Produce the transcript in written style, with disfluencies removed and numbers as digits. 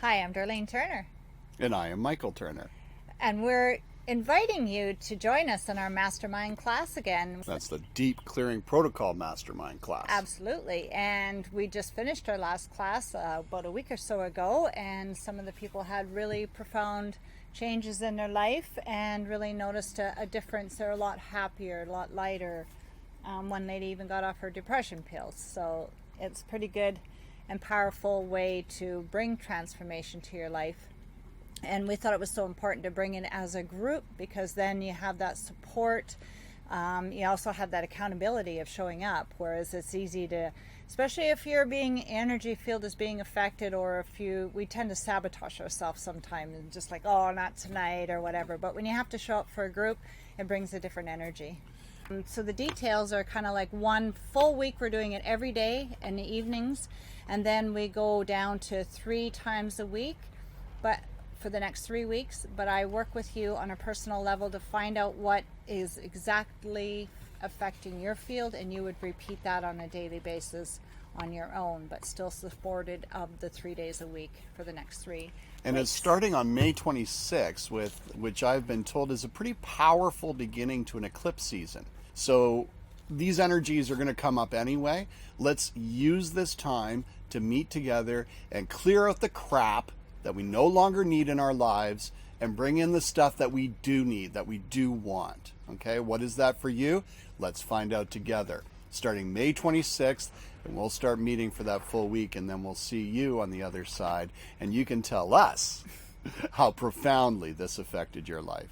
Hi, I'm Darlene Turner, And I am Michael Turner. and we're inviting you to join us in our mastermind class again. That's the Deep Clearing Protocol Mastermind class. Absolutely, and we just finished our last class about a week or so ago, and some of the people had really profound changes in their life and really noticed a difference. They're a lot happier, a lot lighter. One lady even got off her depression pills, so it's pretty good and powerful way to bring transformation to your life. And we thought it was so important to bring it as a group, because then you have that support. You also have that accountability of showing up, whereas it's easy to, especially if your energy field is being affected, or if we tend to sabotage ourselves sometimes and just like, oh, not tonight or whatever. But when you have to show up for a group, it brings a different energy. So the details are kind of like one full week. We're doing it every day in the evenings, and then we go down to 3 times a week, but for the next 3 weeks. But I work with you on a personal level to find out what is exactly affecting your field, and you would repeat that on a daily basis on your own, but still supported of the 3 days a week for the next 3 And weeks. it's starting on May 26th, which I've been told is a pretty powerful beginning to an eclipse season. So these energies are going to come up anyway. Let's use this time to meet together and clear out the crap that we no longer need in our lives and bring in the stuff that we do need, that we do want. Okay, what is that for you? Let's find out together. Starting May 26th, and we'll start meeting for that full week, and then we'll see you on the other side, and you can tell us how profoundly this affected your life.